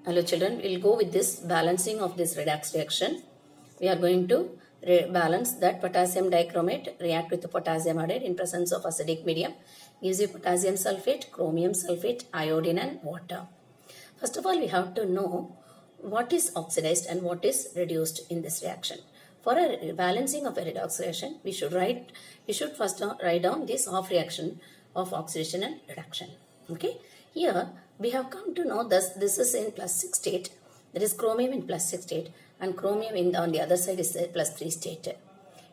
Hello children, we'll go with this balancing of this redox reaction. We are going to balance that potassium dichromate react with the potassium iodide in presence of acidic medium. Gives you potassium sulfate, chromium sulfate, iodine and water. First of all, we have to know what is oxidized and what is reduced in this reaction. For a balancing of a redox reaction, we should first write down this half reaction of oxidation and reduction. Okay, here we have come to know this is in +6 state, that is chromium in +6 state, and chromium on the other side is +3 state.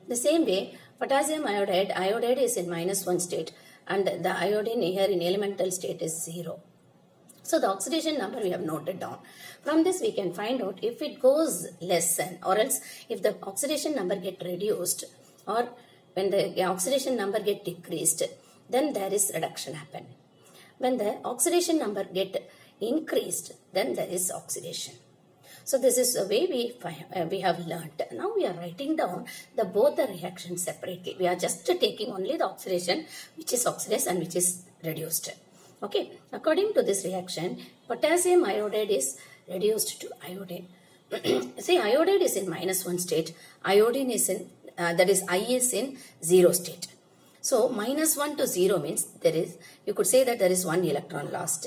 The same way, potassium iodide is in -1 state, and the iodine here in elemental state is 0. So the oxidation number we have noted down. From this we can find out if it goes less than, or else if the oxidation number get reduced, or when the oxidation number get decreased, then there is reduction happen. When the oxidation number get increased, then there is oxidation. So this is the way we have learnt. Now we are writing down both the reactions separately. We are just taking only the oxidation which is oxidized and which is reduced. Okay, according to this reaction, potassium iodide is reduced to iodine. See, iodide is in -1 state, iodine is in, that is I is in 0 state. So -1 to 0 means you could say that there is 1 electron lost.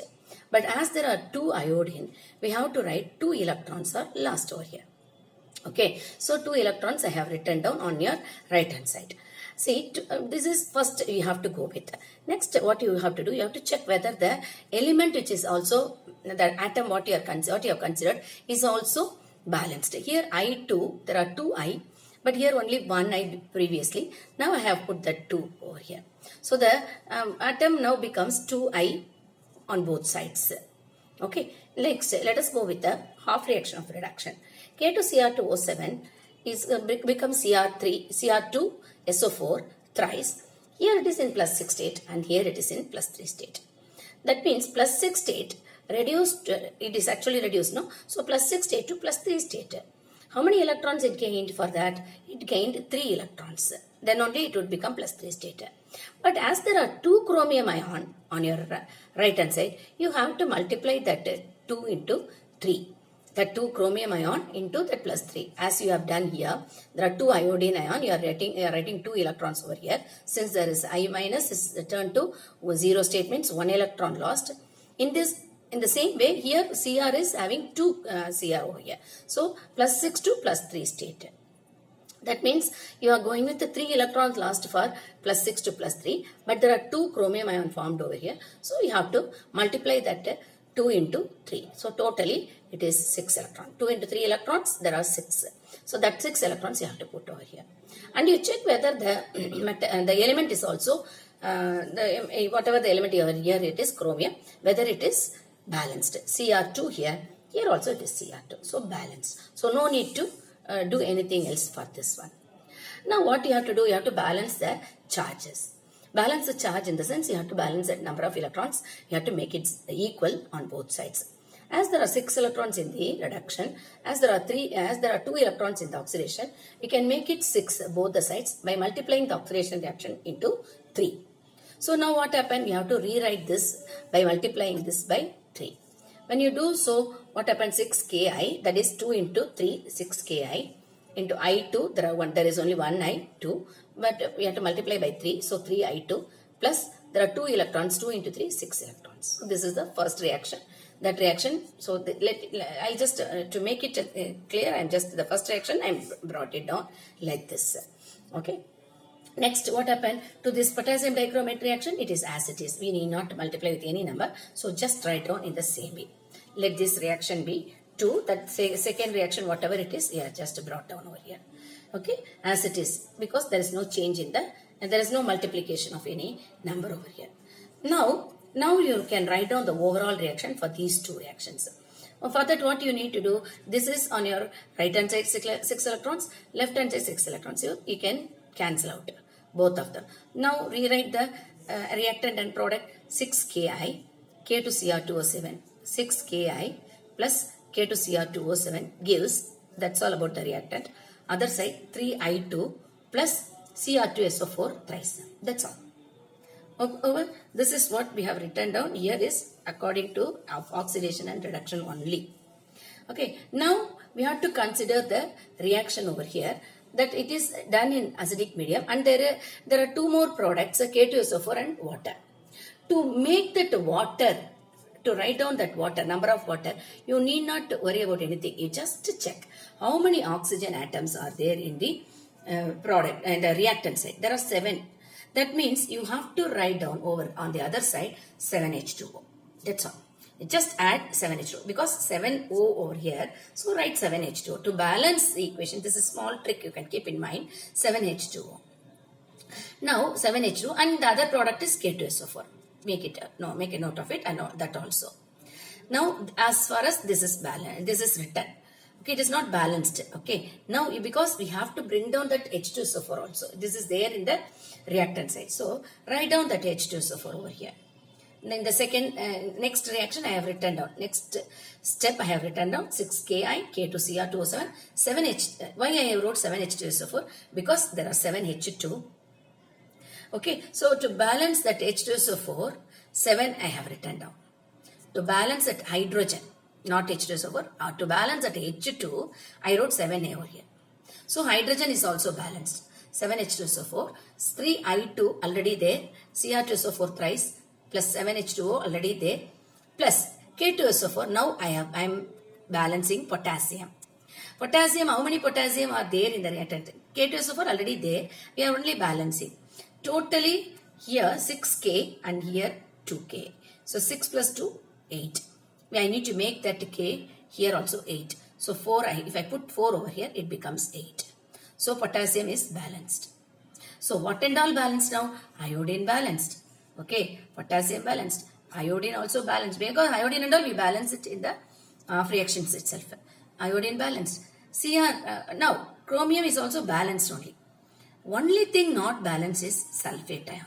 But as there are 2 iodine, we have to write 2 electrons are lost over here. Okay, so 2 electrons I have written down on your right hand side. See, this is first you have to go with. Next, what you have to do, you have to check whether the element which is also, the atom what you have considered is also balanced. Here I2, there are 2 I, but here only 1 I previously. Now I have put that 2 over here. So the atom now becomes 2 I on both sides. Okay, let us go with the half reaction of reduction. K2Cr2O7 becomes Cr2SO4 thrice. Here it is in +6 state and here it is in +3 state. That means +6 state reduced, it is actually reduced, no? So +6 state to +3 state. How many electrons it gained for that? It gained 3 electrons. Then only it would become +3 state. But as there are 2 chromium ion on your right hand side, you have to multiply that 2 into 3. That 2 chromium ion into that +3. As you have done here, there are 2 iodine ion, you are writing 2 electrons over here. Since there is I minus, is turned to 0 state means 1 electron lost. In the same way, here Cr is having 2 Cr over here. So +6 to +3 state. That means you are going with the 3 electrons lost for +6 to +3, but there are 2 chromium ion formed over here. So you have to multiply that 2 into 3. So totally it is 6 electrons. 2 into 3 electrons, there are 6. So that 6 electrons you have to put over here. And you check whether the element is also, whatever the element here it is chromium, whether it is balanced. Cr2 here also it is Cr2. So balanced. So no need to do anything else for this one. Now what you have to do, you have to balance the charges. Balance the charge in the sense you have to balance the number of electrons. You have to make it equal on both sides. As there are 6 electrons in the reduction, as there are 2 electrons in the oxidation, we can make it 6 both the sides by multiplying the oxidation reaction into 3. So now what happened? We have to rewrite this by multiplying this by 3. When you do so, what happens? 6 Ki, that is 2 into 3, 6 Ki into I2, there is only 1 I2, but we have to multiply by 3, so 3 I2 plus there are 2 electrons, 2 into 3, 6 electrons. So this is the first reaction. That reaction, so I just to make it clear, the first reaction I brought it down like this. Okay. Next, what happened to this potassium dichromate reaction? It is as it is. We need not multiply with any number. So just write down in the same way. Let this reaction be 2. That second reaction, whatever it is, just brought down over here. Okay, as it is, because there is no change in and there is no multiplication of any number over here. Now you can write down the overall reaction for these 2 reactions. For that, what you need to do, this is on your right hand side 6 electrons, left hand side 6 electrons. You can cancel out both of them. Now rewrite the reactant and product 6 Ki, K2Cr2O7, 6 Ki plus K2Cr2O7 gives, that's all about the reactant. Other side 3 I2 plus Cr2SO4 thrice. That's all. Over, this is what we have written down. Here is according to oxidation and reduction only. Okay, now we have to consider the reaction over here, that it is done in acidic medium, and there are two more products, K2SO4 and water. To make that water, to write down that water, number of water, you need not worry about anything. You just check how many oxygen atoms are there in the product and the reactant side. There are 7. That means you have to write down over on the other side 7H2O. That's all. Just add 7H2O because 7O over here. So write 7H2O. To balance the equation, this is a small trick you can keep in mind. 7H2O. Now 7H2 and the other product is K2SO4. Make a note of it and that also. Now as far as this is balanced, this is written. Okay, it is not balanced. Okay, now because we have to bring down that H2SO4 also. This is there in the reactant side. So write down that H2SO4 over here. Then the second, next reaction I have written down. Next step I have written down 6Ki, K2Cr2O7, 7H. Why I have wrote 7H2SO4? Because there are 7H2. Okay, so to balance that H2SO4, 7 I have written down. To balance that hydrogen, not H2SO4, to balance that H2, I wrote 7A over here. So hydrogen is also balanced. 7H2SO4, 3I2 already there, Cr2SO4 thrice, plus 7H2O already there, plus K2SO4. Now I am balancing potassium. Potassium, how many potassium are there in the reactant? K2SO4 already there, we are only balancing. Totally here 6K and here 2K. So 6 plus 2, 8. I need to make that K here also 8. So 4, if I put 4 over here, it becomes 8. So potassium is balanced. So what and all balanced now? Iodine balanced. Okay, potassium balanced. Iodine also balanced. Because iodine and all we balance it in the reactions itself. Iodine balanced. Now chromium is also balanced only. Only thing not balanced is sulfate ion.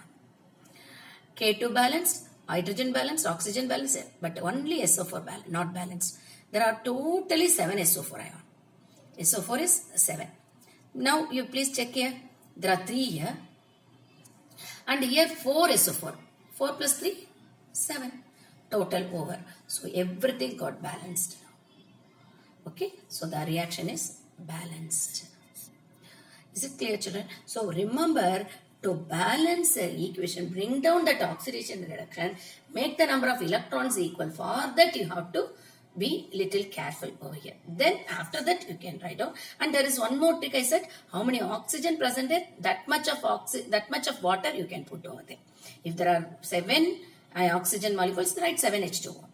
K2 balanced, hydrogen balanced, oxygen balanced, but only SO4 not balanced. There are totally 7 SO4 ion. SO4 is 7. Now you please check here. There are 3 here. And here 4 SO4. 4 plus 3, 7. Total over. So everything got balanced now. Okay. So the reaction is balanced. Is it clear, children? So remember, to balance the equation, bring down that oxidation reduction, make the number of electrons equal. For that you have to be little careful over here. Then after that you can write down. And there is one more trick I said. How many oxygen present there? That much of water you can put over there. If there are 7 oxygen molecules, write 7H2O.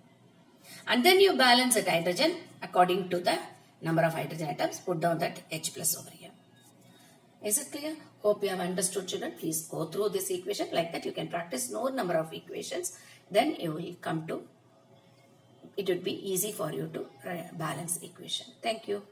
And then you balance that hydrogen according to the number of hydrogen atoms. Put down that H plus over here. Is it clear? Hope you have understood, children. Please go through this equation. Like that you can practice more number of equations. Then you will come to, it would be easy for you to balance the equation. Thank you.